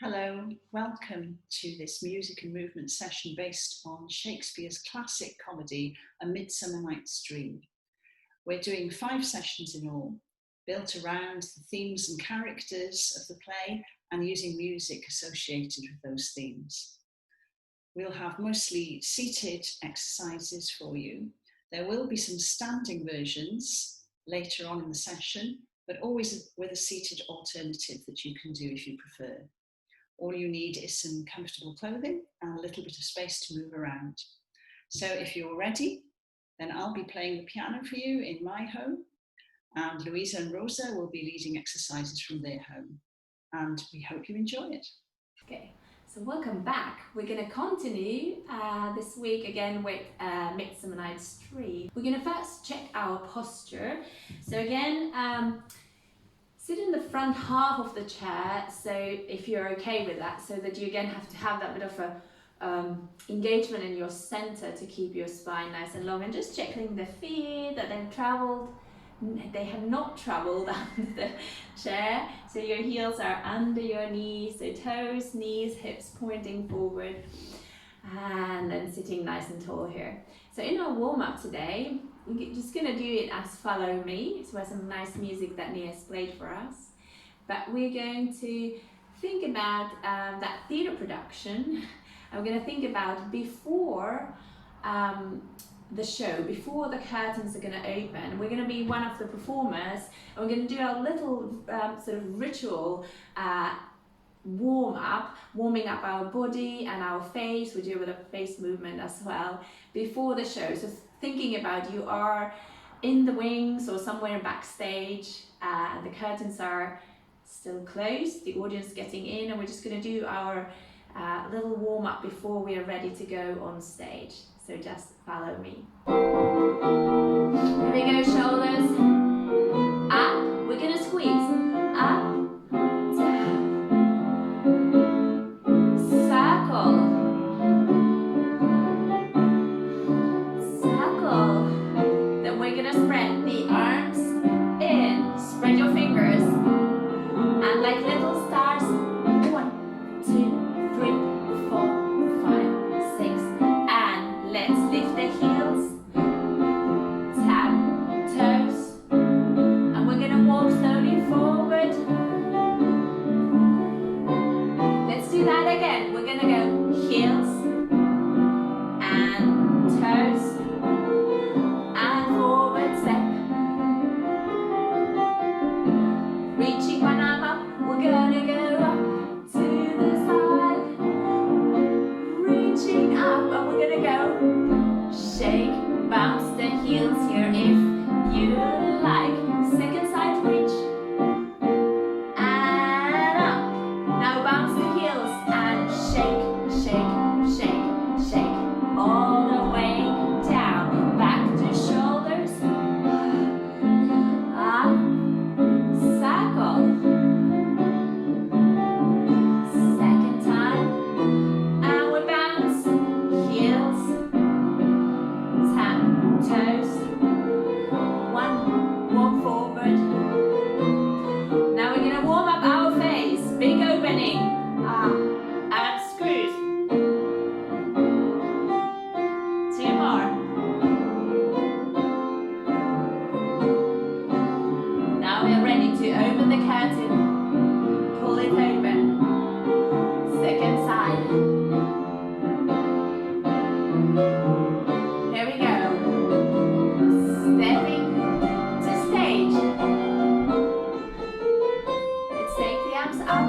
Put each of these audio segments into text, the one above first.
Hello, welcome to this music and movement session based on Shakespeare's classic comedy, A Midsummer Nights Dream. We're doing 5 sessions in all, built around the themes and characters of the play and using music associated with those themes. We'll have mostly seated exercises for you. There will be some standing versions later on in the session, but always with a seated alternative that you can do if you prefer. All you need is some comfortable clothing and a little bit of space to move around. So if you're ready, then I'll be playing the piano for you in my home, and Louisa and Rosa will be leading exercises from their home. And we hope you enjoy it. Okay, so welcome back. We're going to continue this week again with Midsummer Nights Dream. We're going to first check our posture. So again, sit in the front half of the chair, so if you're okay with that, so that you again have to have that bit of a engagement in your center to keep your spine nice and long, and just checking the feet that they have not traveled under the chair, so your heels are under your knees, so toes, knees, hips pointing forward, and then sitting nice and tall here. So in our warm-up today, we're just going to do it as Follow Me. So we have some nice music that Nia's played for us. But we're going to think about that theatre production. And we're going to think about before the show, before the curtains are going to open. We're going to be one of the performers, and we're going to do our little sort of ritual warming up our body and our face. We do a bit of face movement as well before the show. So thinking about you are in the wings or somewhere backstage, and the curtains are still closed, the audience getting in, and we're just going to do our little warm-up before we are ready to go on stage. So just follow me. Here we go, shoulders up. We're going to squeeze up, down, circle. Then we're gonna spread the arms in, spread your fingers, and like little stars, 1, 2, 3, 4, 5, 6, and let's lift the heels, tap, toes, and we're gonna walk slowly forward. Let's do that again. We're gonna go heels and toes, and forward step. Reaching one arm up, we're gonna go up to the side. Reaching up, and we're gonna go shake, bounce the heels here if you like. Second side reach, and up. Now bounce the heels and shake, shake, shake, shake, all the way down. Back to shoulders, up, circle. Second time, and we bounce, heels, tap, toes. 1, walk forward. Now we're gonna warm up our face, big opening, and screws. 2 more. Now we're ready to open the curtain, pull it open. Second side. Here we go. Stepping to stage. Let's take the arms up.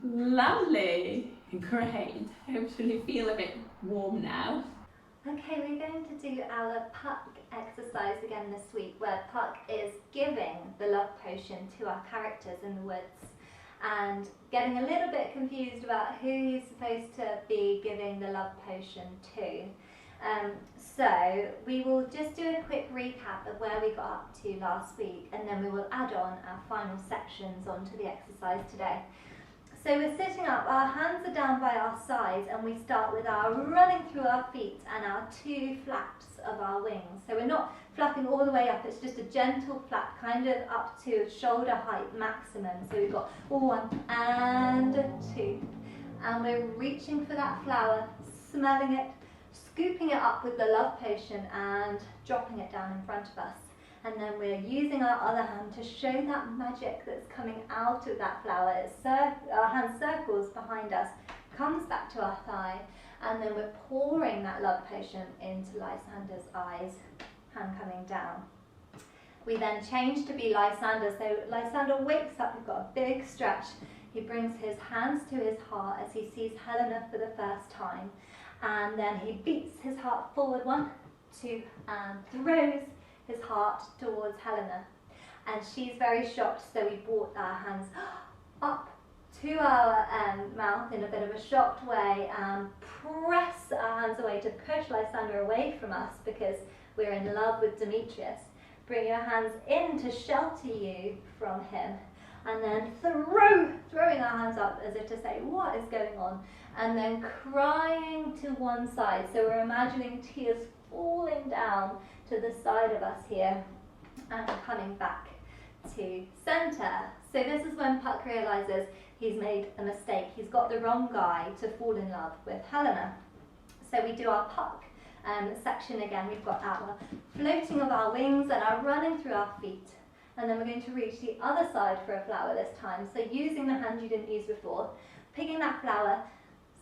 Lovely. Great. Hopefully feel a bit warm now. Okay, we're going to do our Puck exercise again this week, where Puck is giving the love potion to our characters in the woods and getting a little bit confused about who he's supposed to be giving the love potion to. So we will just do a quick recap of where we got up to last week, and then we will add on our final sections onto the exercise today. So we're sitting up, our hands are down by our sides, and we start with our running through our feet and our 2 flaps of our wings. So we're not flapping all the way up, it's just a gentle flap, kind of up to shoulder height maximum. So we've got 1 and 2. And we're reaching for that flower, smelling it, scooping it up with the love potion and dropping it down in front of us. And then we're using our other hand to show that magic that's coming out of that flower. Our hand circles behind us, comes back to our thigh, and then we're pouring that love potion into Lysander's eyes, hand coming down. We then change to be Lysander. So Lysander wakes up, we've got a big stretch. He brings his hands to his heart as he sees Helena for the first time. And then he beats his heart forward 1, 2, and throws his heart towards Helena. And she's very shocked, so we brought our hands up to our mouth in a bit of a shocked way and press our hands away to push Lysander away from us because we're in love with Demetrius. Bring your hands in to shelter you from him. And then throwing our hands up as if to say, what is going on? And then crying to one side. So we're imagining tears falling down to the side of us here and coming back to center. So this is when Puck realizes he's made a mistake. He's got the wrong guy to fall in love with Helena. So we do our Puck section again. We've got our floating of our wings and our running through our feet. And then we're going to reach the other side for a flower this time. So using the hand you didn't use before, picking that flower,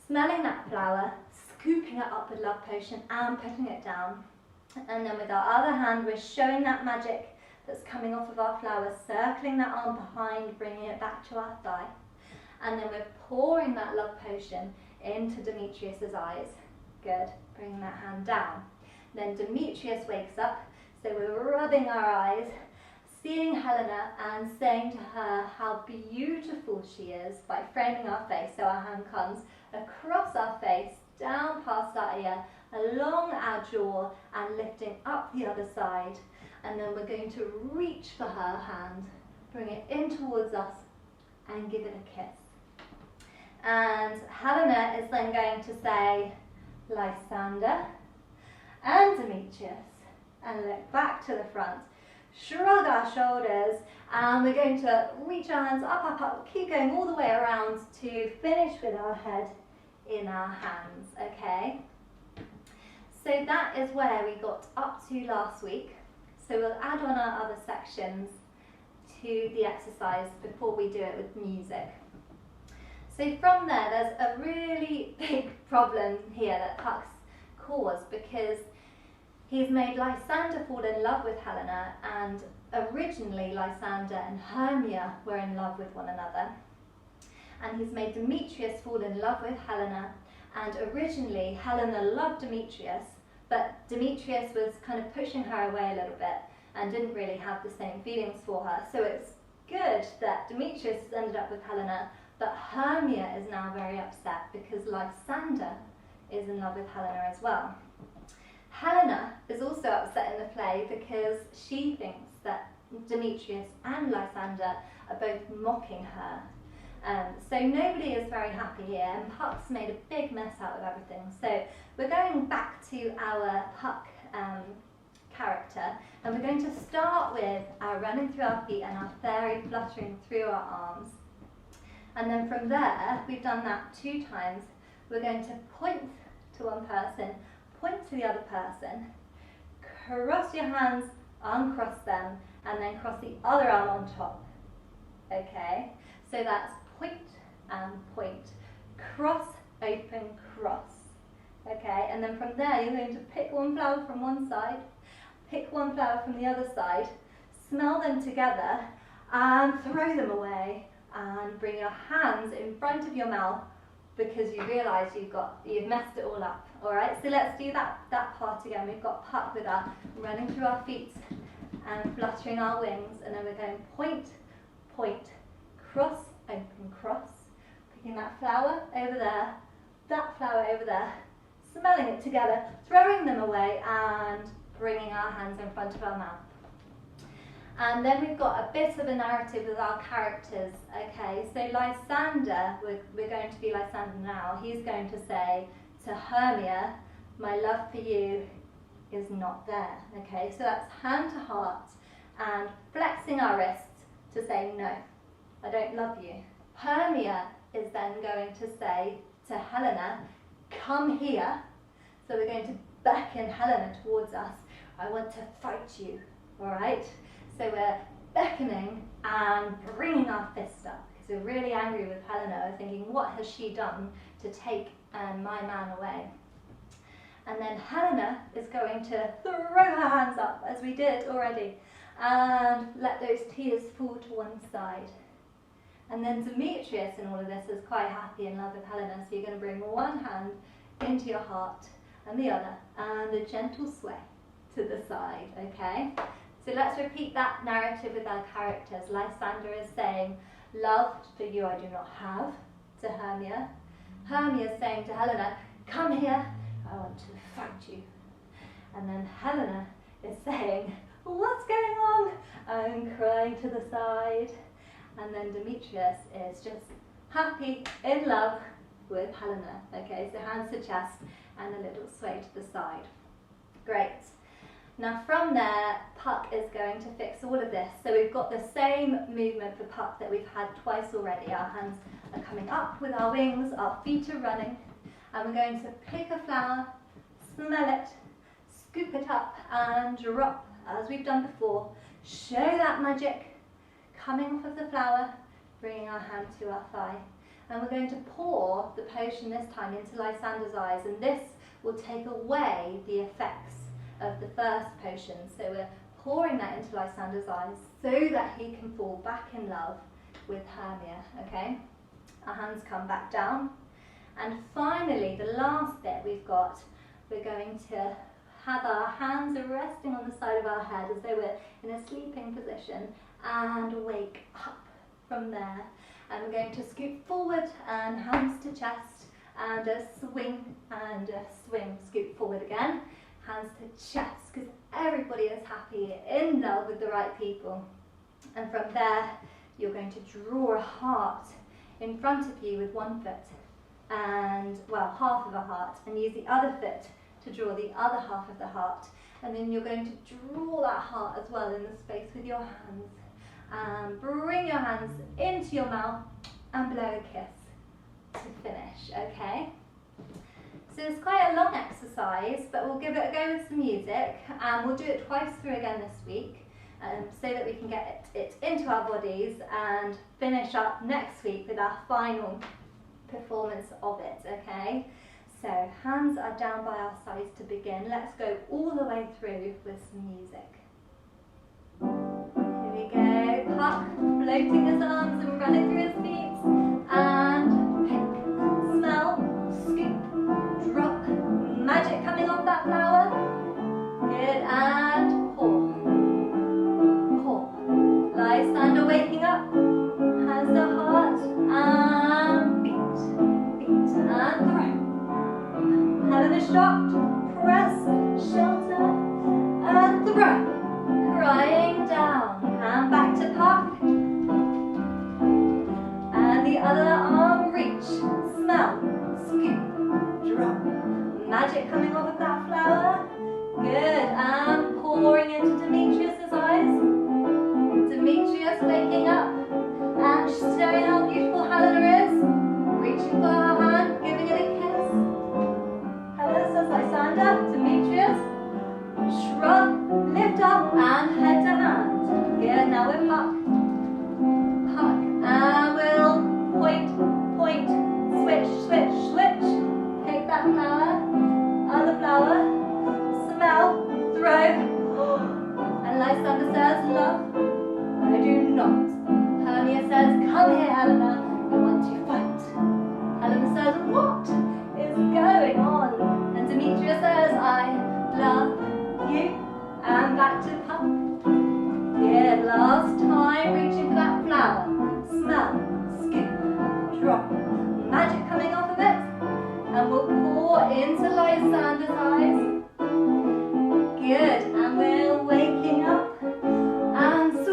smelling that flower, scooping it up with love potion and putting it down. And then with our other hand, we're showing that magic that's coming off of our flower, circling that arm behind, bringing it back to our thigh. And then we're pouring that love potion into Demetrius's eyes. Good. Bring that hand down. Then Demetrius wakes up, so we're rubbing our eyes, seeing Helena and saying to her how beautiful she is by framing our face. So our hand comes across our face, down past our ear, along our jaw and lifting up the other side. And then we're going to reach for her hand, bring it in towards us and give it a kiss. And Helena is then going to say, Lysander and Demetrius, and look back to the front, shrug our shoulders, and we're going to reach our hands up, up, up, keep going all the way around to finish with our head in our hands, okay? So that is where we got up to last week. So we'll add on our other sections to the exercise before we do it with music. So from there, there's a really big problem here that Puck's caused because he's made Lysander fall in love with Helena, and originally Lysander and Hermia were in love with one another. And he's made Demetrius fall in love with Helena, and originally Helena loved Demetrius, but Demetrius was kind of pushing her away a little bit and didn't really have the same feelings for her. So it's good that Demetrius has ended up with Helena, but Hermia is now very upset because Lysander is in love with Helena as well. Helena is also upset in the play because she thinks that Demetrius and Lysander are both mocking her. So nobody is very happy here, and Puck's made a big mess out of everything. So we're going back to our Puck character, and we're going to start with our running through our feet and our fairy fluttering through our arms. And then from there, we've done that 2 times. We're going to point to one person, point to the other person, cross your hands, uncross them, and then cross the other arm on top. Okay, so that's point and point, cross, open, cross. Okay, and then from there you're going to pick one flower from one side, pick one flower from the other side, smell them together and throw them away, and bring your hands in front of your mouth because you realise you've messed it all up. Alright, so let's do that part again. We've got Puck with our running through our feet and fluttering our wings, and then we're going point, point, cross, open, cross, picking that flower over there, that flower over there, smelling it together, throwing them away and bringing our hands in front of our mouth. And then we've got a bit of a narrative with our characters, okay? So Lysander, we're going to be Lysander now, he's going to say to Hermia, my love for you is not there, okay? So that's hand to heart and flexing our wrists to say, no, I don't love you. Hermia is then going to say to Helena, come here. So we're going to beckon Helena towards us. I want to fight you, all right? So we're beckoning and bringing our fist up because we're really angry with Helena. We're thinking, what has she done to take my man away? And then Helena is going to throw her hands up, as we did already, and let those tears fall to one side. And then Demetrius in all of this is quite happy in love with Helena, so you're going to bring one hand into your heart and the other, and a gentle sway to the side, okay? So let's repeat that narrative with our characters. Lysander is saying, love for you I do not have, to Hermia. Hermia is saying to Helena, come here, I want to fight you. And then Helena is saying, what's going on? I'm crying to the side. And then Demetrius is just happy, in love with Helena. Okay, so hands to chest and a little sway to the side. Great. Now from there, Puck is going to fix all of this. So we've got the same movement for Puck that we've had twice already. Our hands are coming up with our wings, our feet are running, and we're going to pick a flower, smell it, scoop it up and drop, as we've done before. Show that magic coming off of the flower, bringing our hand to our thigh. And we're going to pour the potion this time into Lysander's eyes, and this will take away the effects of the first potion. So we're pouring that into Lysander's eyes so that he can fall back in love with Hermia, okay? Our hands come back down. And finally, the last bit we've got, we're going to have our hands resting on the side of our head as though we're in a sleeping position, and wake up from there. And we're going to scoot forward and hands to chest, and a swing and a swing. Scoot forward again, hands to chest, because everybody is happy, in love with the right people. And from there, you're going to draw a heart in front of you with one foot, and, well, half of a heart, and use the other foot to draw the other half of the heart. And then you're going to draw that heart as well in the space with your hands. And bring your hands into your mouth and blow a kiss to finish, okay? So it's quite a long exercise, but we'll give it a go with some music, and we'll do it twice through again this week, so that we can get it into our bodies and finish up next week with our final performance of it, okay? So hands are down by our sides to begin. Let's go all the way through with some music. Here we go. Puck floating his arms and running through his feet. And pick, smell, scoop, drop. Magic coming off that flower. Good, and pour. Pour. Lysander waking up. Hands to heart. And beat. Beat. And throw. Helena shocked. Press. Shelter. And throw. Crying down, and back to Puck, and the other arm reach, smell, scoop, drop, magic coming off of that flower, good, and pouring into Demetrius's eyes, Demetrius waking up, and showing how beautiful Helena is, reaching for her hand, giving it a kiss, Helena says Lysander, Demetrius, shrug, lift up and head to hand. Good, now we're Puck. Puck. And we'll point, point, switch, switch, switch. Take that flower, other flower, smell, throw. And Lysander says, love, I do not. Hermia says, come here, Helena, I want to fight. Helena says, what is going on? And Demetrius says, I love you. And back to Puck. Good, last time, reaching for that flower. Smell, scoop, drop. Magic coming off of it. And we'll pour into Lysander's eyes. Good, and we're waking up. And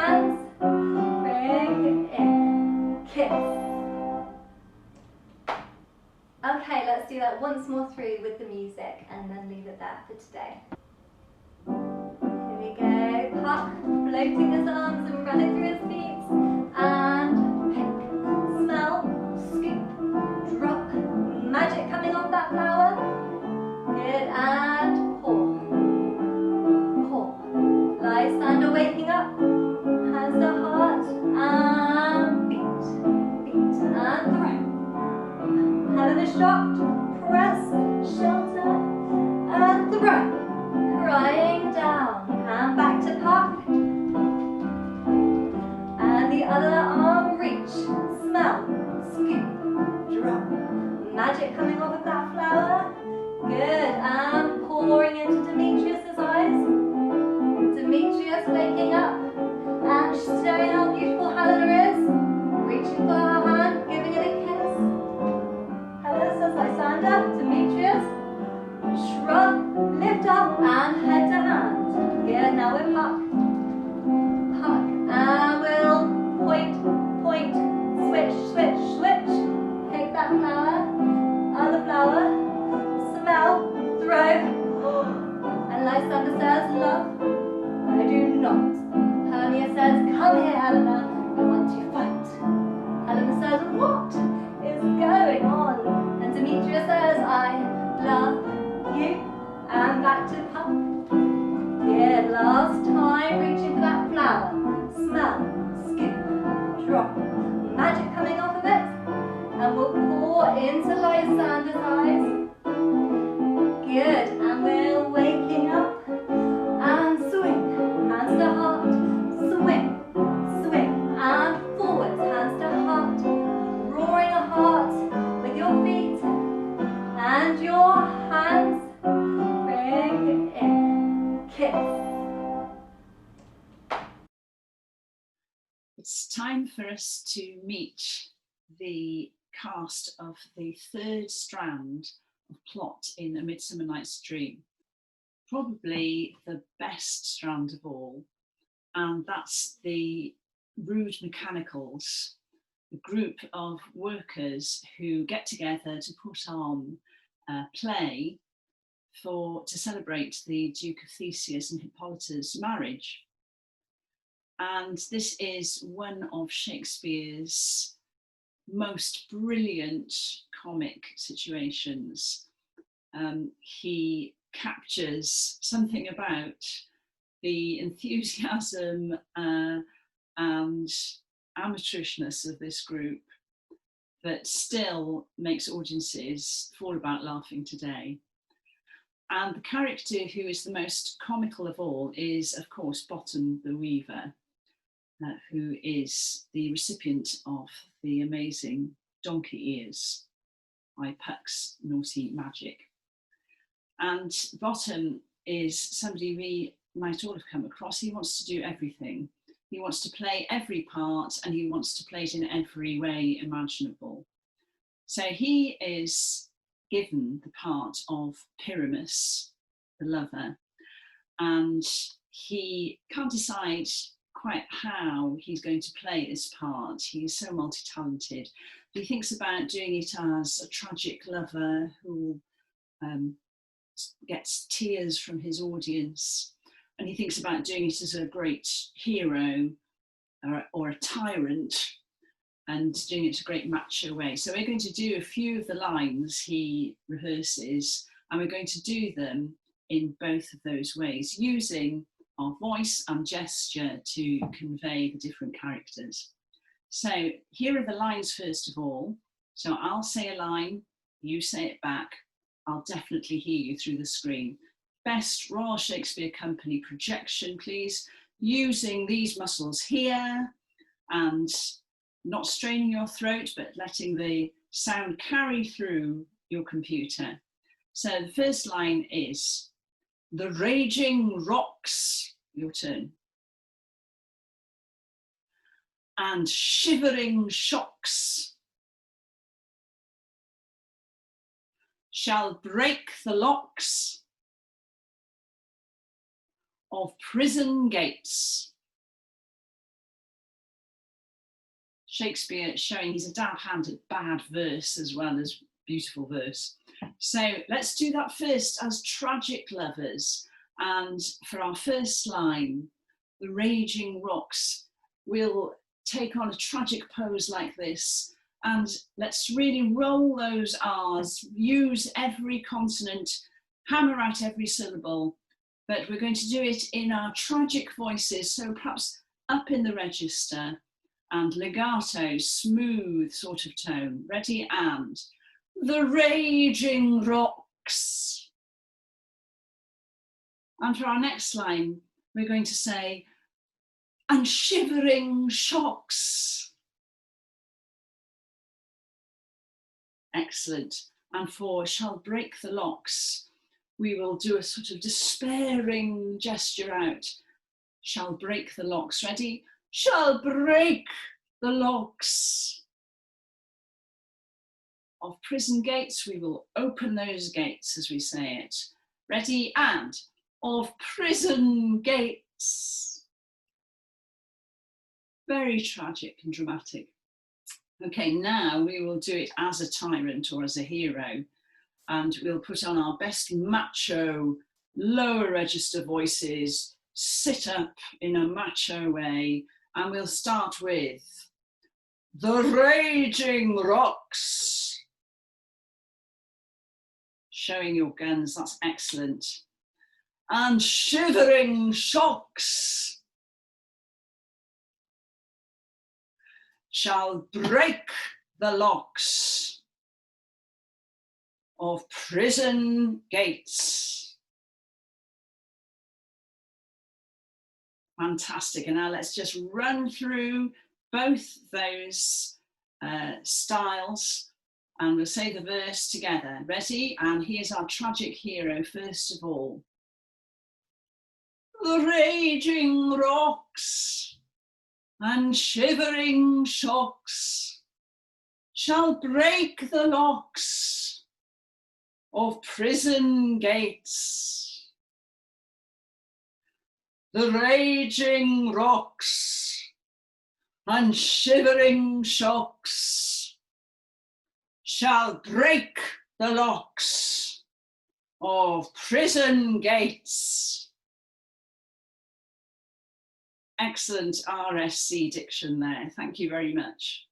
hands, bring in, kiss. Okay, let's do that once more through with the music and then leave it there for today. Here we go, Puck floating his arms and running through his feet, and pick, smell, scoop, drop, magic coming off that flower. Good, and pour, pour. Lysander waking up, hands to heart, and beat, and throw. Helen is shocked, press, shelter, and throw. Crying down, and back to Puck. And the other arm, reach, smell, scoop, drop. Magic coming off of that flower. Good, and pouring into Demetrius's eyes. Demetrius waking up and showing how beautiful Helena is. Reaching for her hand, giving it a kiss. Helena says Lysander, Demetrius. Shrug, lift up, and head to hand. Good, now we're Puck. Puck, and we'll point, point, switch, switch, switch. Take that flower, other flower, smell, throw. And Lysander says, love, I do not. Hermia says, come here, Helena, I want to fight. Helena says, what is going on? And Demetria says, I love you. And back to Puck. Good, last time, reaching for that flower. Smell, scoop, drop. Magic coming off of it. And we'll pour into Lysander's eyes. Good, and we're waking up. And swing, hands to heart. Swing, swing, and forwards, hands to heart. Roaring a heart with your feet. And your hands. Bring in, kiss. It's time for us to meet the cast of the third strand of plot in A Midsummer Nights Dream. Probably the best strand of all, and that's the Rude Mechanicals, a group of workers who get together to put on a play to celebrate the Duke of Theseus and Hippolyta's marriage. And this is one of Shakespeare's most brilliant comic situations. He captures something about the enthusiasm and amateurishness of this group that still makes audiences fall about laughing today. And the character who is the most comical of all is, of course, Bottom the Weaver, who is the recipient of the amazing donkey ears by Puck's naughty magic. And Bottom is somebody we might all have come across. He wants to do everything. He wants to play every part, and he wants to play it in every way imaginable. So he is given the part of Pyramus, the lover, and he can't decide quite how he's going to play this part. He's so multi-talented. He thinks about doing it as a tragic lover who gets tears from his audience, and he thinks about doing it as a great hero or a tyrant, and doing it in a great macho way. So we're going to do a few of the lines he rehearses, and we're going to do them in both of those ways, using our voice and gesture to convey the different characters. So here are the lines first of all. So I'll say a line, you say it back. I'll definitely hear you through the screen. Best Royal Shakespeare Company projection, please, using these muscles here and not straining your throat, but letting the sound carry through your computer. So the first line is, the raging rocks, your turn, and shivering shocks shall break the locks of prison gates. Shakespeare showing he's a dab hand at bad verse as well as beautiful verse. So let's do that first as tragic lovers. And for our first line, the raging rocks, we'll take on a tragic pose like this, and let's really roll those R's, use every consonant, hammer out every syllable, but we're going to do it in our tragic voices, so perhaps up in the register and legato, smooth sort of tone. Ready? And the raging rocks. And for our next line, we're going to say, and shivering shocks. Excellent. And for shall break the locks, we will do a sort of despairing gesture out. Shall break the locks. Ready? Shall break the locks of prison gates. We will open those gates as we say it. Ready? And of prison gates. Very tragic and dramatic. Okay, now we will do it as a tyrant or as a hero, and we'll put on our best macho, lower register voices, sit up in a macho way, and we'll start with the raging rocks. Showing your guns, that's excellent. And shivering shocks. Shall break the locks of prison gates. Fantastic. And now let's just run through both those styles and we'll say the verse together. Ready? And here's our tragic hero first of all. The raging rocks and shivering shocks shall break the locks of prison gates. The raging rocks and shivering shocks shall break the locks of prison gates. Excellent RSC diction there. Thank you very much.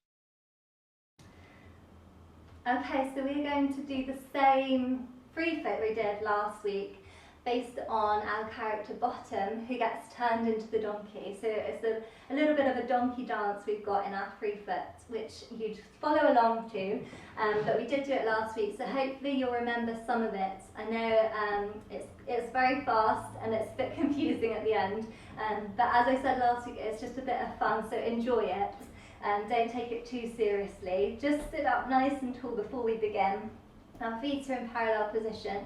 Okay, so we're going to do the same free fit we did last week based on our character Bottom, who gets turned into the donkey. So it's a little bit of a donkey dance we've got in our free fit, which you'd follow along to, but we did do it last week, so hopefully you'll remember some of it. I know it's very fast and it's a bit confusing at the end, but as I said last week, it's just a bit of fun, so enjoy it. Don't take it too seriously. Just sit up nice and tall before we begin. Our feet are in parallel position.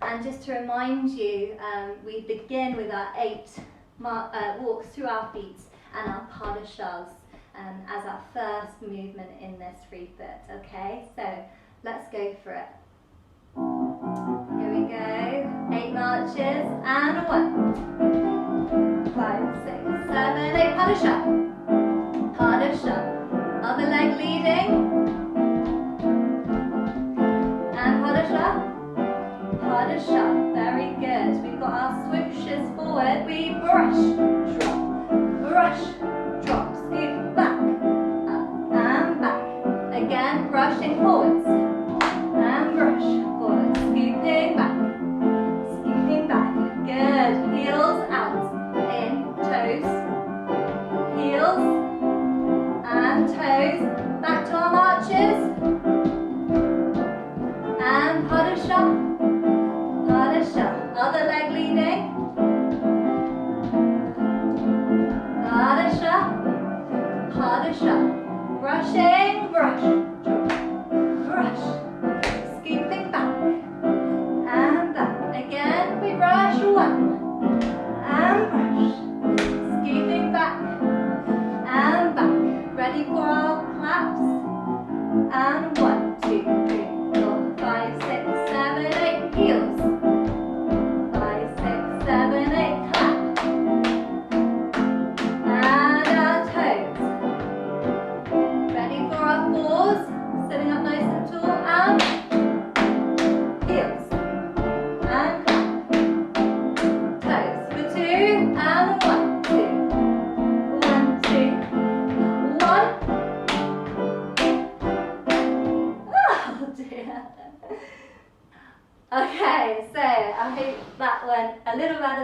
And just to remind you, we begin with our 8 walks through our feet and our pas de chasse as our first movement in this free fit. Okay, so let's go for it. Here we go. 8 marches and 1, 5, 6, 7, 8. Pas de chasse. Pas de chasse. Other leg leading. And pas de chasse. Pas de chasse. Very good. We've got our swooshes forward. We brush, drop, scoop back, up and back. Again, brushing forwards and brush forwards, scooping back. Good. Heels out, in, toes, heels and toes. Back to our marches. And pas de chasse, pas de chasse. Other leg leading. Pas de chasse, pas de chasse. Brushing, brush, brush, scooping back and back. Again, we brush 1 and brush, scooping back and back. Ready for our claps? And 1, 2, 3, 4, 5, 6, 7, 8. Heels. 5, 6, 7, 8. Clap. And our toes.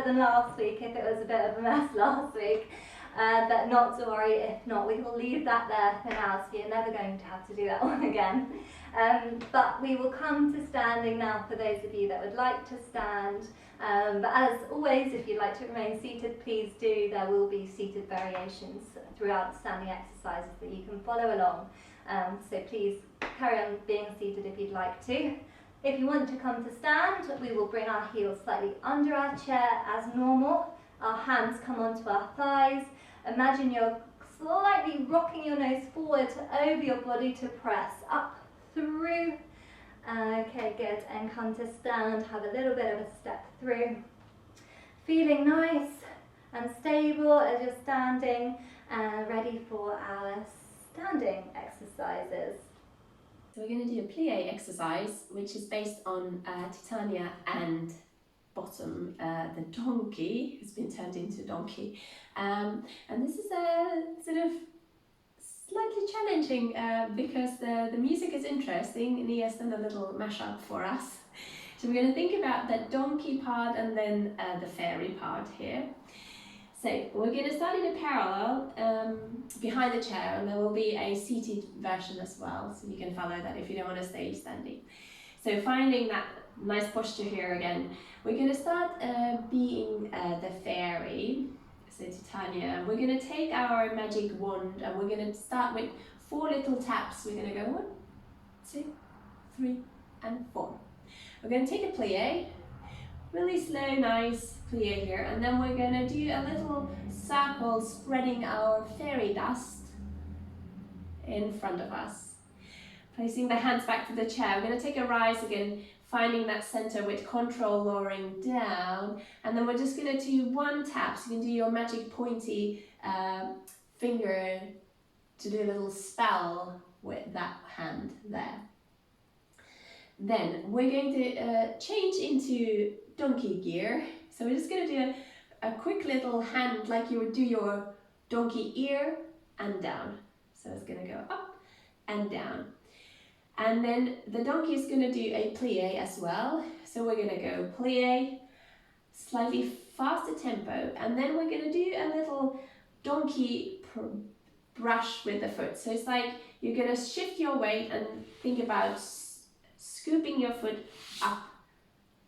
than last week if it was a bit of a mess last week. But not to worry, if not, we will leave that there for now, so you're never going to have to do that one again. But we will come to standing now for those of you that would like to stand. But as always, if you'd like to remain seated, please do. There will be seated variations throughout the standing exercises that you can follow along. So please carry on being seated if you'd like to. If you want to come to stand, we will bring our heels slightly under our chair as normal. Our hands come onto our thighs. Imagine you're slightly rocking your nose forward over your body to press up through. Okay, good. And come to stand, have a little bit of a step through. Feeling nice and stable as you're standing and ready for our standing exercises. So we're going to do a plie exercise, which is based on Titania and Bottom, the donkey, who's been turned into a donkey. And this is a sort of slightly challenging because the music is interesting. Nia's done a little mashup for us. So we're going to think about the donkey part and then the fairy part here. So we're going to start in a parallel behind the chair, and there will be a seated version as well, so you can follow that if you don't want to stay standing. So finding that nice posture here again, we're going to start being the fairy, so Titania. We're going to take our magic wand and we're going to start with 4 little taps. We're going to go 1, 2, 3 and 4. We're going to take a plie. Really slow, nice plie here, and then we're going to do a little circle spreading our fairy dust in front of us. Placing the hands back to the chair, we're going to take a rise again, finding that center with control lowering down, and then we're just going to do 1 tap, so you can do your magic pointy finger to do a little spell with that hand there. Then we're going to change into donkey gear. So we're just going to do a quick little hand like you would do your donkey ear and down. So it's going to go up and down. And then the donkey is going to do a plie as well. So we're going to go plie, slightly faster tempo, and then we're going to do a little donkey brush with the foot. So it's like you're going to shift your weight and think about scooping your foot up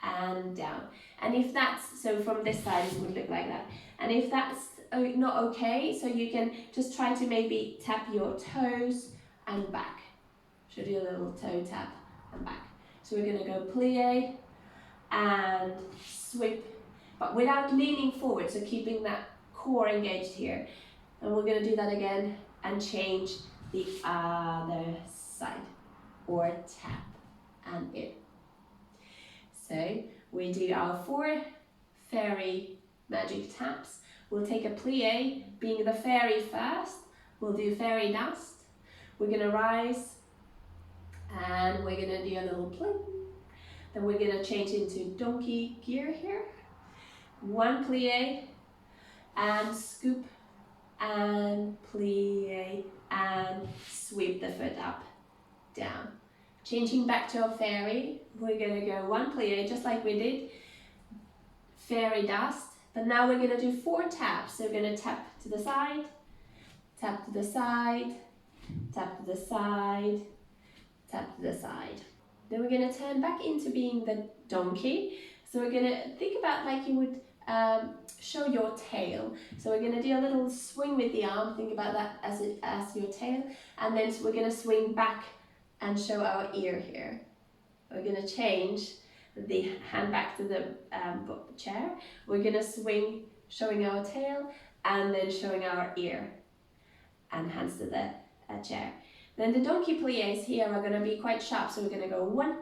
and down. And if that's, so from this side it would look like that. And if that's not okay, so you can just try to maybe tap your toes and back. Should do a little toe tap and back. So we're going to go plie and sweep, but without leaning forward, so keeping that core engaged here. And we're going to do that again and change the other side, or tap and in. So we do our 4 fairy magic taps. We'll take a plie, being the fairy first. We'll do fairy dust. We're going to rise and we're going to do a little pling. Then we're going to change into donkey gear here. 1 plie and scoop and plie and sweep the foot up, down. Changing back to our fairy, we're going to go 1 plie just like we did, fairy dust, but now we're going to do 4 taps. So we're going to tap to the side, tap to the side, tap to the side, tap to the side. Then we're going to turn back into being the donkey. So we're going to think about like you would show your tail. So we're going to do a little swing with the arm, think about that as your tail, and then we're going to swing back and show our ear here. We're going to change the hand back to the chair. We're going to swing, showing our tail, and then showing our ear, and hands to the chair. Then the donkey plies here are going to be quite sharp, so we're going to go 1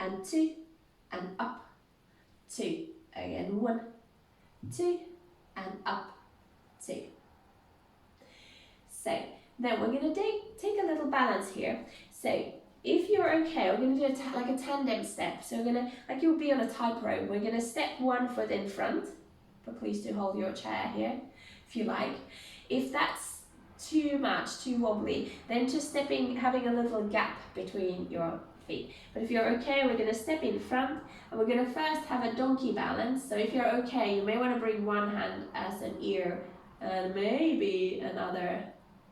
and 2 and up, 2, again 1, 2 and up, 2. So then we're going to take a little balance here. So if you're okay, we're going to do like a tandem step. So we're going to, like you would be on a tightrope, we're going to step 1 foot in front, but please do hold your chair here if you like. If that's too much, too wobbly, then just having a little gap between your feet. But if you're okay, we're going to step in front and we're going to first have a donkey balance. So if you're okay, you may want to bring one hand as an ear and maybe another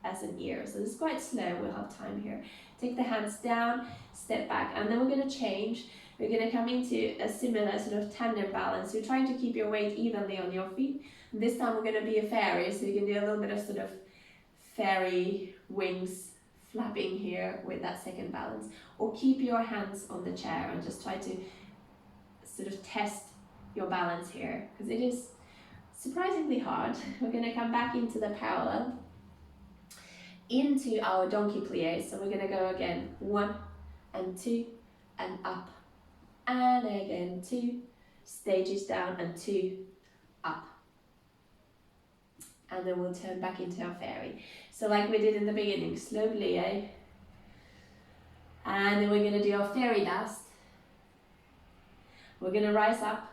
as an ear. So this is quite slow, we'll have time here. Take the hands down, step back, and then we're going to change. We're going to come into a similar sort of tandem balance. You're trying to keep your weight evenly on your feet. This time we're going to be a fairy, so you can do a little bit of sort of fairy wings flapping here with that second balance. Or keep your hands on the chair and just try to sort of test your balance here, because it is surprisingly hard. We're going to come back into the parallel, into our donkey plie. So we're going to go again, 1 and 2 and up, and again 2, stages down and 2, up. And then we'll turn back into our fairy. So like we did in the beginning, slow plie. And then we're going to do our fairy dust. We're going to rise up,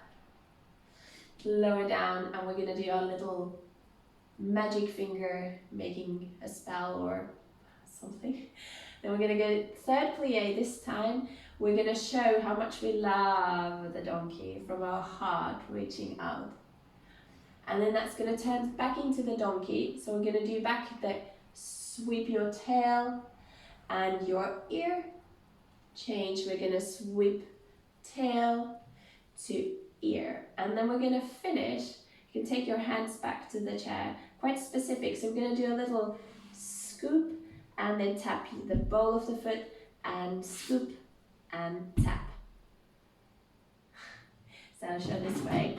lower down, and we're going to do our little magic finger making a spell or something. Then we're going to go third plie this time. We're going to show how much we love the donkey from our heart reaching out. And then that's going to turn back into the donkey. So we're going to do back the sweep your tail and your ear. Change, we're going to sweep tail to ear. And then we're going to finish. You can take your hands back to the chair. Quite specific. So we're going to do a little scoop and then tap the ball of the foot and scoop and tap. So I'll show this way.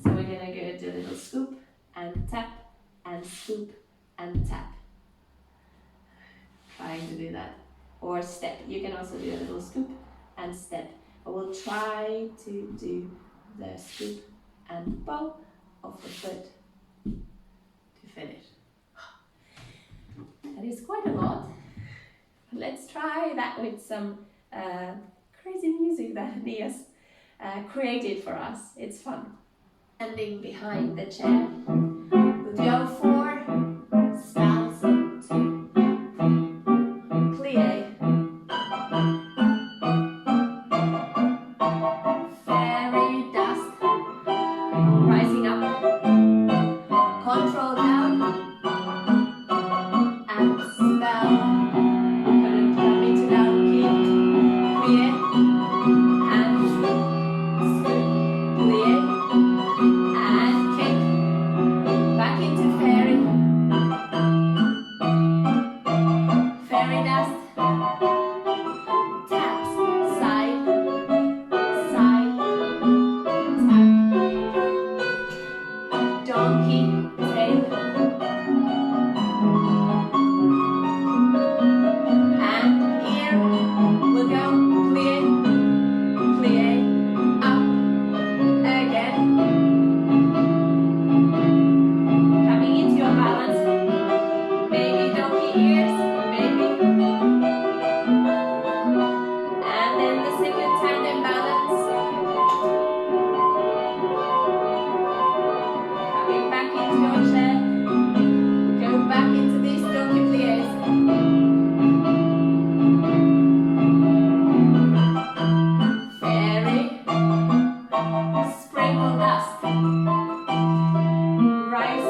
So we're going to go do a little scoop and tap and scoop and tap. Trying to do that. Or step. You can also do a little scoop and step. But we'll try to do the scoop and ball of the foot to finish. That is quite a lot. Let's try that with some crazy music that Nia's created for us. It's fun. Standing behind the chair, we'll do our 4 spells, 2, plie, fairy dust, rising up, control down, and spell. Gonna come into donkey, plie, and scoop, plie, and kick, back into fairy, fairy dust, taps, side, side, tap, donkey, tail, and ear, we'll go plie, plie, up, again, coming into your balance, maybe donkey ears, maybe, and then the second tandem balance, coming back into your chair, go back into these donkey plies. Fairy, sprinkle dust, rise,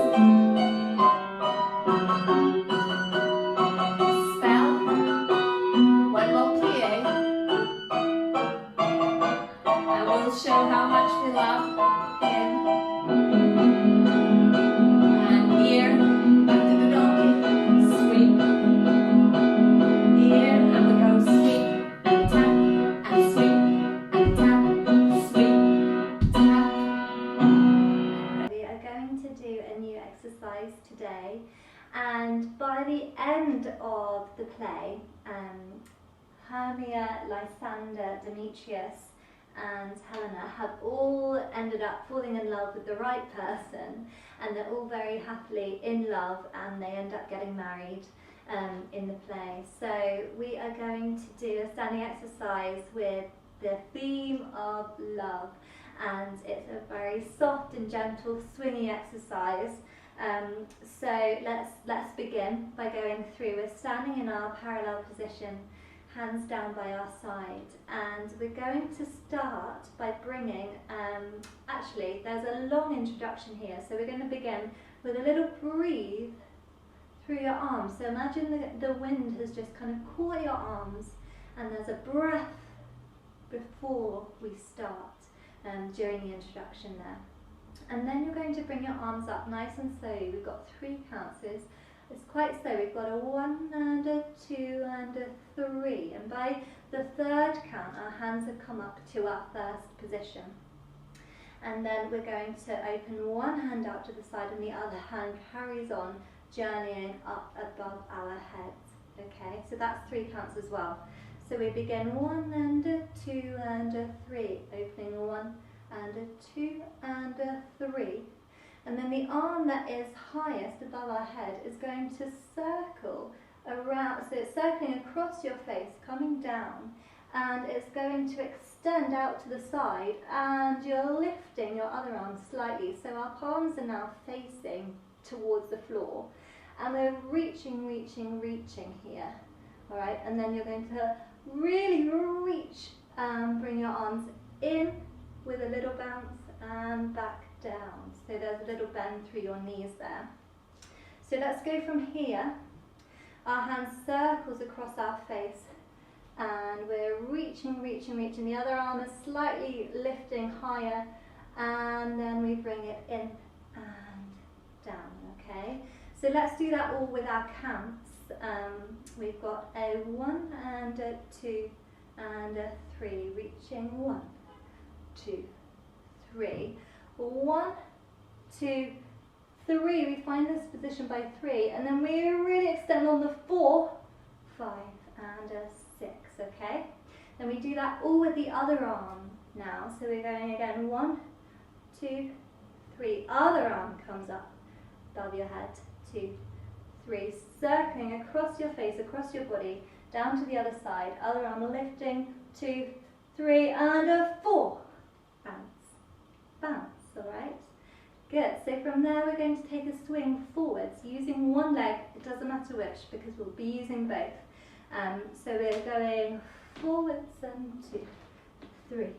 spell, 1 more plie, and we'll show how much we love him. And ear, back to the donkey, sweep, ear, and we go sweep and tap, and sweep and tap, sweep, tap. We are going to do a new exercise today, and by the end of the play, Hermia, Lysander, Demetrius and Helena have all ended up falling in love with the right person, and they're all very happily in love, and they end up getting married in the play. So we are going to do a standing exercise with the theme of love, and it's a very soft and gentle swingy exercise. So let's begin by going through. We're standing in our parallel position, hands down by our side, and we're going to start by bringing, actually there's a long introduction here, so we're going to begin with a little breathe through your arms. So imagine the wind has just kind of caught your arms, and there's a breath before we start during the introduction there. And then you're going to bring your arms up nice and slowly. We've got 3 counts. It's quite slow. We've got a 1 and a 2 and a 3. And by the 3rd count, our hands have come up to our first position. And then we're going to open one hand out to the side and the other hand carries on, journeying up above our heads. Okay, so that's 3 counts as well. So we begin 1 and a 2 and a 3, opening 1 and a 2 and a 3. And then the arm that is highest above our head is going to circle around, so it's circling across your face, coming down, and it's going to extend out to the side, and you're lifting your other arm slightly, so our palms are now facing towards the floor, and we're reaching here, all right? And then you're going to really reach, bring your arms in with a little bounce and back down. So there's a little bend through your knees there. So let's go from here. Our hand circles across our face and we're reaching. The other arm is slightly lifting higher, and then we bring it in and down, okay? So let's do that all with our counts. We've got a 1 and a 2 and a 3, reaching 1, 2, 3. 1, 2, 3. We find this position by 3, and then we really extend on the 4, 5, and a 6. Okay. Then we do that all with the other arm now. So we're going again. 1, 2, 3. Other arm comes up above your head. 2, 3. Circling across your face, across your body, down to the other side. Other arm lifting. 2, 3, and a 4. Bounce. All right. Good. So from there we're going to take a swing forwards using one leg. It doesn't matter which because we'll be using both. So we're going forwards and 2, 3,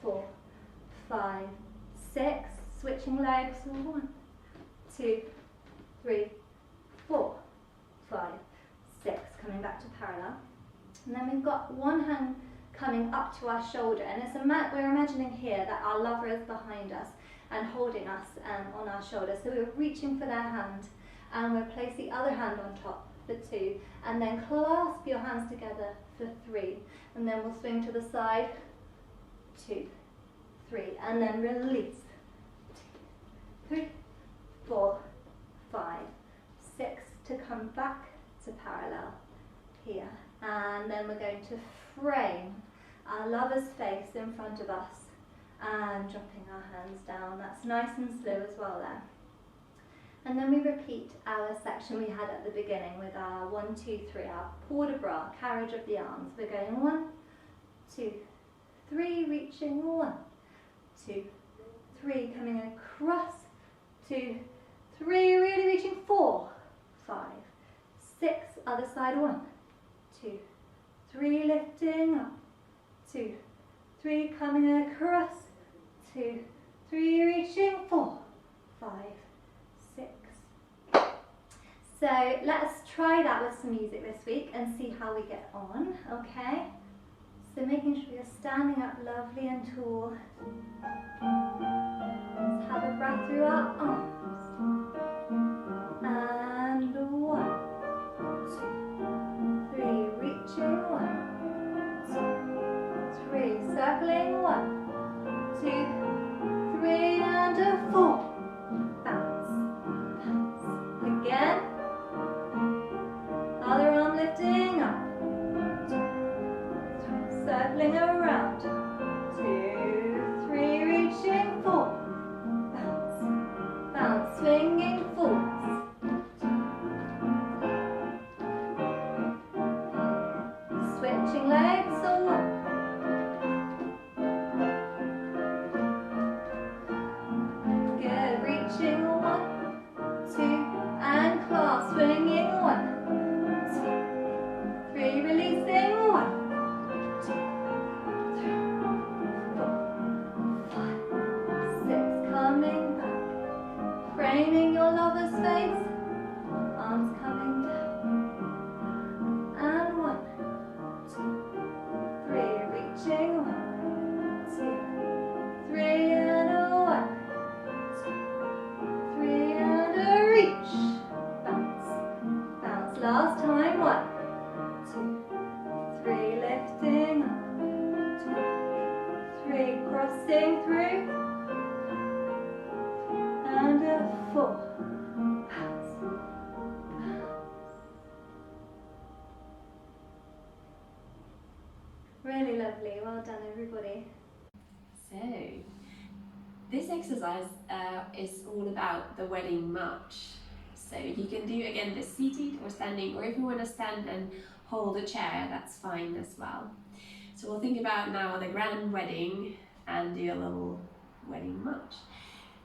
4, 5, 6. Switching legs. 1, 2, 3, 4, 5, 6. Coming back to parallel. And then we've got one hand coming up to our shoulder, and we're imagining here that our lover is behind us and holding us on our shoulder. So we're reaching for their hand, and we'll place the other hand on top for 2, and then clasp your hands together for 3, and then we'll swing to the side, 2, 3, and then release, 2, 3, 4, 5, 6, to come back to parallel here, and then we're going to frame our lover's face in front of us and dropping our hands down. That's nice and slow as well there. And then we repeat our section we had at the beginning with our 1, 2, 3, our port de bras, carriage of the arms. We're going 1, 2, 3, reaching 1, 2, 3, coming across, 2, 3, really reaching 4, 5, 6, other side 1, 2, 3, lifting up, 2, 3, coming across, 2, 3, reaching 4, 5, 6. So let's try that with some music this week and see how we get on, okay? So making sure you're standing up lovely and tall. Let's have a breath through our arms. And 1, 2, 3, reaching 1, 2, 3, circling 1, 2, 3, and a 4. Again, other arm lifting up, 2, circling around, 2, 3, reaching 4, bounce, swinging forwards, switching legs, so 1, good, reaching 1, 2, and class, swinging 1, 2, 3, releasing Last time. 1, 2, 3, lifting up. 2, 3, crossing through. And a 4. Really lovely. Well done, everybody. So, this exercise is all about the wedding march. So you can do again this seated or standing, or if you want to stand and hold a chair, that's fine as well. So we'll think about now the grand wedding and do a little wedding march.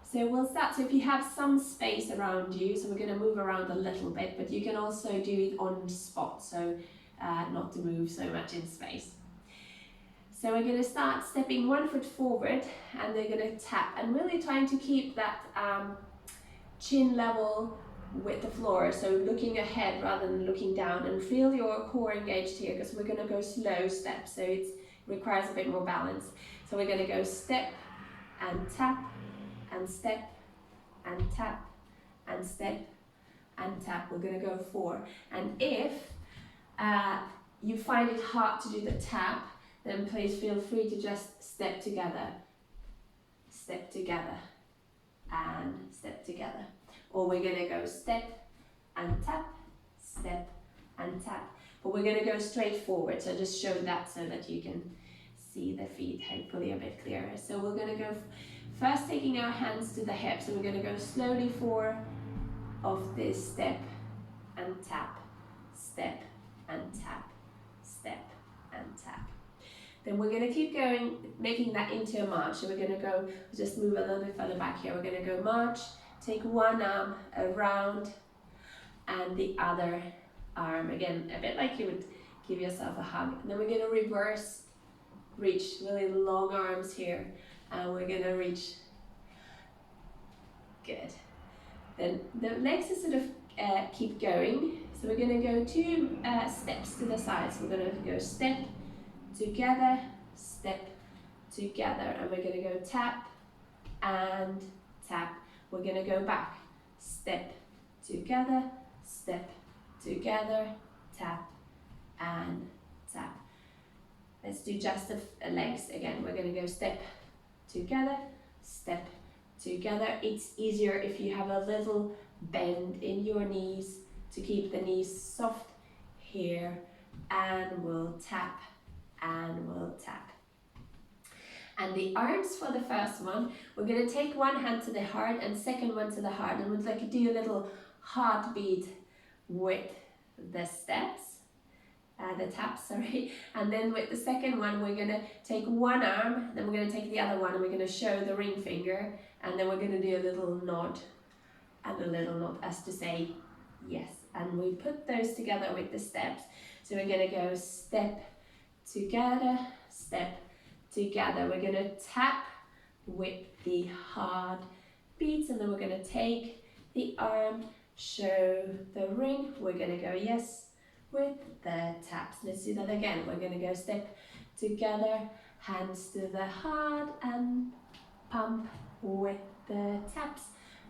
So we'll start, so if you have some space around you, so we're going to move around a little bit, but you can also do it on spot, so not to move so much in space. So we're going to start stepping 1 foot forward, and they're going to tap, and really trying to keep that chin level with the floor, so looking ahead rather than looking down, and feel your core engaged here, because we're going to go slow steps, so it requires a bit more balance. So we're going to go step and tap and step and tap and step and tap. We're going to go 4, and if you find it hard to do the tap, then please feel free to just step together, and step together. Or we're going to go step and tap, but we're going to go straight forward. So just show that so that you can see the feet hopefully a bit clearer. So we're going to go first taking our hands to the hips, and we're going to go slowly 4 of this step and tap, step and tap, step and tap. Then we're going to keep going, making that into a march. So we're going to go, just move a little bit further back here. We're going to go march, take one arm around and the other arm. Again, a bit like you would give yourself a hug. And then we're going to reverse, reach really long arms here. And we're going to reach, good. Then the legs is sort of keep going. So we're going to go 2 steps to the side. So we're going to go step, together, step, together, and we're going to go tap and tap. We're going to go back, step, together, tap and tap. Let's do just the legs again. We're going to go step, together, step, together. It's easier if you have a little bend in your knees to keep the knees soft here, and we'll tap and we'll tap. And the arms for the first one, we're going to take one hand to the heart and second one to the heart, and we'd like to do a little heartbeat with the steps, the taps, sorry. And then with the second one, we're going to take one arm, then we're going to take the other one, and we're going to show the ring finger, and then we're going to do a little nod and a little nod as to say yes. And we put those together with the steps. So we're going to go step, together, step, together. We're going to tap with the hard beats, and then we're going to take the arm, show the ring. We're going to go yes with the taps. Let's do that again. We're going to go step, together, hands to the heart and pump with the taps.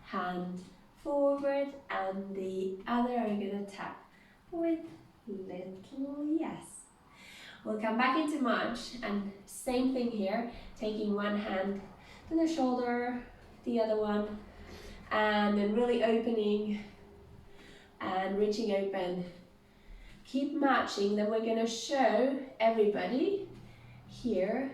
Hand forward and the other. We're going to tap with little yes. We'll come back into march, and same thing here, taking one hand to the shoulder, the other one, and then really opening and reaching open. Keep marching. Then we're going to show everybody here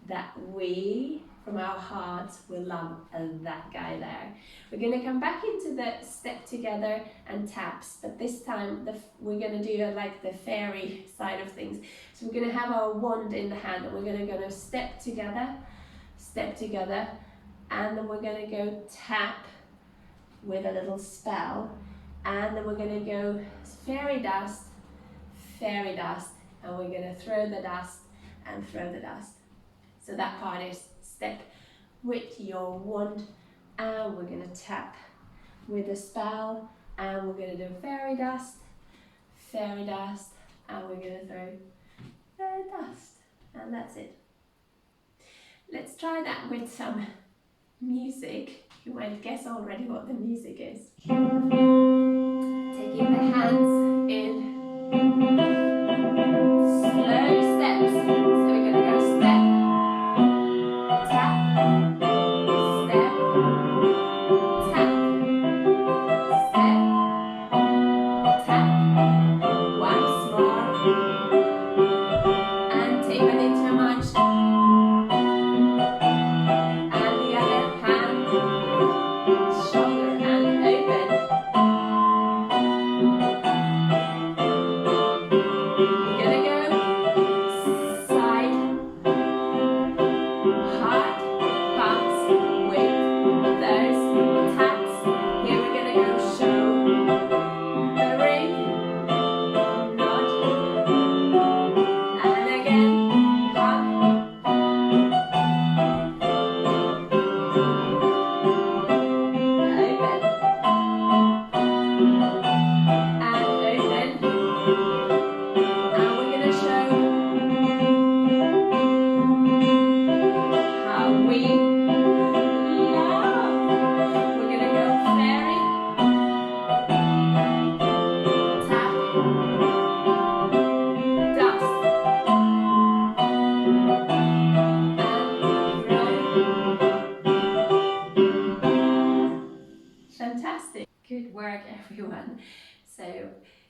that we, from our hearts, will love that guy there. We're going to come back into the step together and taps, but this time we're going to do like the fairy side of things. So we're going to have our wand in the hand, and we're going to go step together, and then we're going to go tap with a little spell, and then we're going to go fairy dust, and we're going to throw the dust and throw the dust. So that part is step with your wand, and we're going to tap with a spell, and we're going to do fairy dust, and we're going to throw the dust, and that's it. Let's try that with some music. You might guess already what the music is. Taking the hands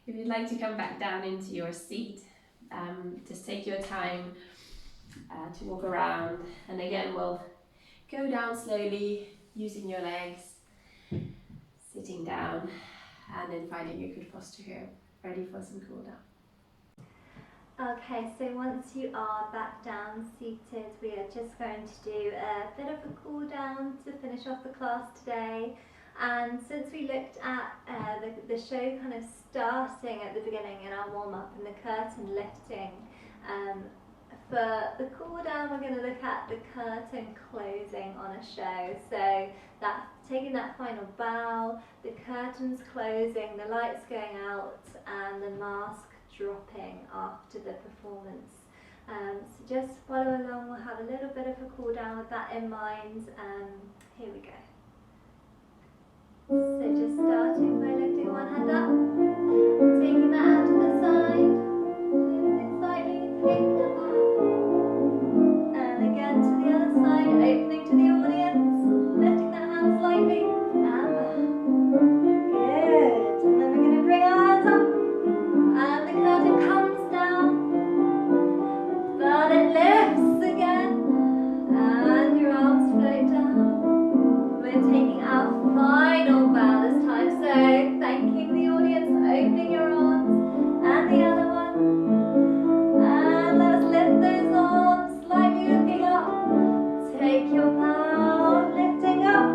if you'd like to come back down into your seat, just take your time to walk around, and again we'll go down slowly using your legs, sitting down, and then finding a good posture here, ready for some cool down. Okay, so once you are back down seated, we are just going to do a bit of a cool down to finish off the class today. And since we looked at the show kind of starting at the beginning in our warm-up and the curtain lifting, for the cool down we're going to look at the curtain closing on a show. So that taking that final bow, the curtains closing, the lights going out, and the mask dropping after the performance. So just follow along, we'll have a little bit of a cool down with that in mind. Here we go. So just starting by lifting one hand up, taking that hand to the side, lifting slightly, taking it back, and again to the other side, opening to the audience, lifting that hand slightly, and back. Good. And then we're going to bring our hands up, and the curtain comes down, but it lifts again, and your arms float down. We're taking our final bow this time, so thanking the audience, opening your arms, and the other one, and let's lift those arms, slightly looking up, take your bow, lifting up,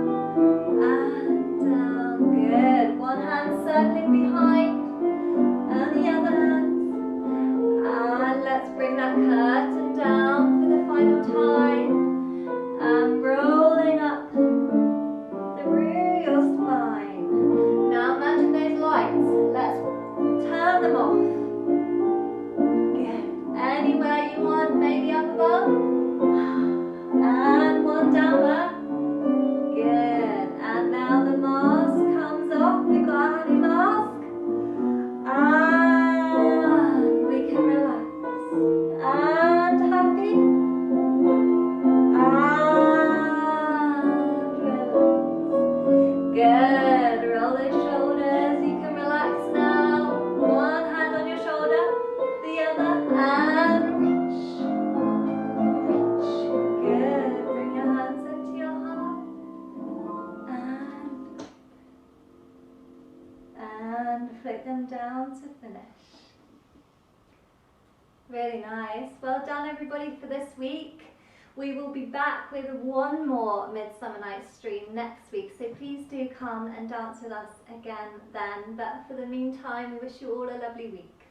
and down, good, one hand circling behind, and the other hand, and let's bring that curtain down for the final time, and rolling up through your spine. Now imagine those lights, let's turn them off. Good. Anywhere you want, maybe up above, and one down there. Good. And now the mask comes off, we've got our happy mask, and we can relax, and happy, and relax. Good. Roll those shoulders, you can relax now. One hand on your shoulder, the other, and reach. Reach. Good. Bring your hands into your heart, and flick them down to finish. Really nice. Well done everybody for this week. We will be back with one more Midsummer Nights Dream next week, so please do come and dance with us again then. But for the meantime, we wish you all a lovely week.